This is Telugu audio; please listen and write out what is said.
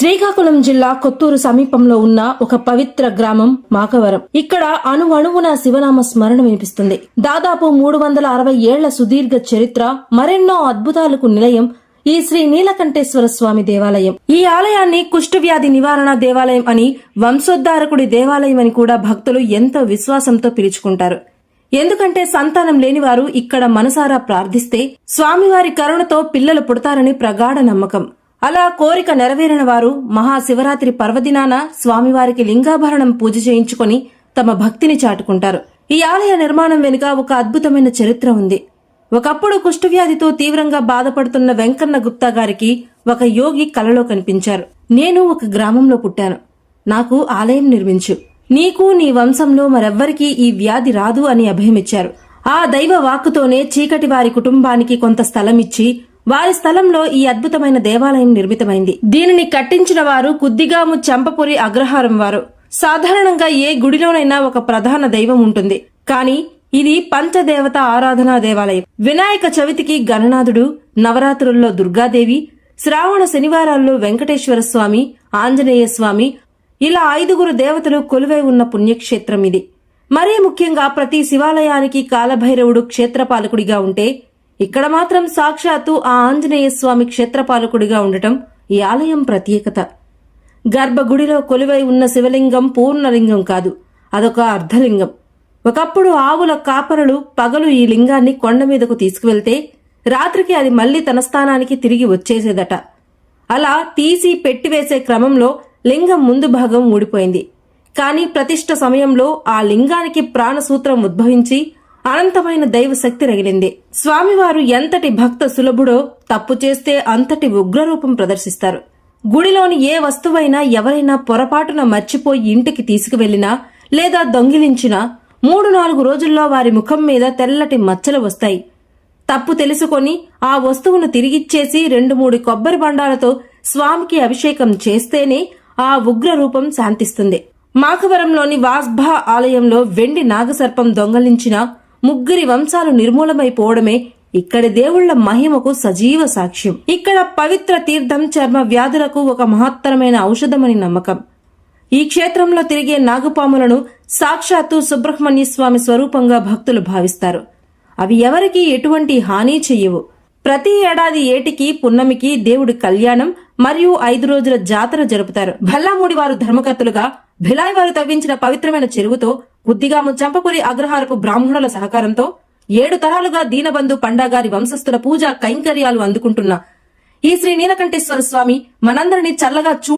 శ్రీకాకుళం జిల్లా కొత్తూరు సమీపంలో ఉన్న ఒక పవిత్ర గ్రామం మాకవరం. ఇక్కడ అణువణువున శివనామ స్మరణ వినిపిస్తుంది. దాదాపు 360 ఏళ్ల సుదీర్ఘ చరిత్ర, మరెన్నో అద్భుతాలకు నిలయం ఈ శ్రీ నీలకంఠేశ్వర స్వామి దేవాలయం. ఈ ఆలయాన్ని కుష్ఠవ్యాధి నివారణ దేవాలయం అని, వంశోద్ధారకుడి దేవాలయం అని కూడా భక్తులు ఎంతో విశ్వాసంతో పిలుచుకుంటారు. ఎందుకంటే సంతానం లేనివారు ఇక్కడ మనసారా ప్రార్థిస్తే స్వామివారి కరుణతో పిల్లలు పుడతారని ప్రగాఢ నమ్మకం. అలా కోరిక నెరవేరిన వారు మహాశివరాత్రి పర్వదినాన స్వామివారికి లింగాభరణం పూజ చేయించుకుని తమ భక్తిని చాటుకుంటారు. ఈ ఆలయ నిర్మాణం వెనుక ఒక అద్భుతమైన చరిత్ర ఉంది. ఒకప్పుడు కుష్ఠవ్యాధితో తీవ్రంగా బాధపడుతున్న వెంకన్న గుప్తా గారికి ఒక యోగి కలలో కనిపించారు. నేను ఒక గ్రామంలో పుట్టాను, నాకు ఆలయం నిర్మించు, నీకు నీ వంశంలో మరెవ్వరికీ ఈ వ్యాధి రాదు అని అభయమిచ్చారు. ఆ దైవ వాక్కుతోనే చీకటి వారి కుటుంబానికి కొంత స్థలమిచ్చి వారి స్థలంలో ఈ అద్భుతమైన దేవాలయం నిర్మితమైంది. దీనిని కట్టించిన వారు కుద్దిగాము చంపపురి అగ్రహారం వారు. సాధారణంగా ఏ గుడిలోనైనా ఒక ప్రధాన దైవం ఉంటుంది, కానీ ఇది పంచదేవత ఆరాధనా దేవాలయం. వినాయక చవితికి గణనాథుడు, నవరాత్రుల్లో దుర్గాదేవి, శ్రావణ శనివారాల్లో వెంకటేశ్వర స్వామి, ఆంజనేయ స్వామి, ఇలా 5 దేవతలు కొలువై ఉన్న పుణ్యక్షేత్రం ఇది. మరీ ముఖ్యంగా ప్రతి శివాలయానికి కాలభైరవుడు క్షేత్రపాలకుడిగా ఉంటే ఇక్కడ మాత్రం సాక్షాత్తు ఆ ఆంజనేయ స్వామి క్షేత్రపాలకుడిగా ఉండటం ఈ ఆలయం ప్రత్యేకత. గర్భగుడిలో కొలువై ఉన్న శివలింగం పూర్ణలింగం కాదు, అదొక అర్ధలింగం. ఒకప్పుడు ఆవుల కాపరులు పగలు ఈ లింగాన్ని కొండ మీదకు తీసుకువెళ్తే రాత్రికి అది మళ్లీ తన స్థానానికి తిరిగి వచ్చేసేదట. అలా తీసి పెట్టివేసే క్రమంలో లింగం ముందు భాగం ఊడిపోయింది. కాని ప్రతిష్ఠ సమయంలో ఆ లింగానికి ప్రాణసూత్రం ఉద్భవించి అనంతమైన దైవశక్తి రగిలింది. స్వామివారు ఎంతటి భక్త సులభుడో తప్పు చేస్తే అంతటి ఉగ్రరూపం ప్రదర్శిస్తారు. గుడిలోని ఏ వస్తువైనా ఎవరైనా పొరపాటున మర్చిపోయి ఇంటికి తీసుకువెళ్లినా లేదా దొంగిలించినా 3-4 రోజుల్లో వారి ముఖం మీద తెల్లటి మచ్చలు వస్తాయి. తప్పు తెలుసుకొని ఆ వస్తువును తిరిగిచ్చేసి 2-3 కొబ్బరి బండాలతో స్వామికి అభిషేకం చేస్తేనే ఆ ఉగ్రరూపం శాంతిస్తుంది. మాకవరంలోని వాస్భా ఆలయంలో వెండి నాగసర్పం దొంగలించిన 3 వంశాలు నిర్మూలమైపోవడమే ఇక్కడి దేవుళ్ల మహిమకు సజీవ సాక్ష్యం. ఇక్కడ పవిత్ర తీర్థం చర్మ వ్యాధులకు ఒక మహత్తరమైన ఔషధమని నమ్మకం. ఈ క్షేత్రంలో తిరిగే నాగుపాములను సాక్షాత్తు సుబ్రహ్మణ్య స్వామి స్వరూపంగా భక్తులు భావిస్తారు. అవి ఎవరికీ ఎటువంటి హాని చెయ్యవు. ప్రతి ఏడాది ఏటికి పున్నమికి దేవుడి కళ్యాణం మరియు 5 రోజుల జాతర జరుపుతారు. భల్లామూడి వారు ధర్మకర్తలుగా భిలాయ్ వారు తవ్వించిన పవిత్రమైన చెరువుతో కుద్దిగాము చంపపురి అగ్రహారపు బ్రాహ్మణుల సహకారంతో 7 తరాలుగా దీనబంధు పండాగారి వంశస్థుల పూజా కైంకర్యాలు అందుకుంటున్న ఈ శ్రీ నీలకంఠేశ్వర స్వామి మనందరినీ చల్లగా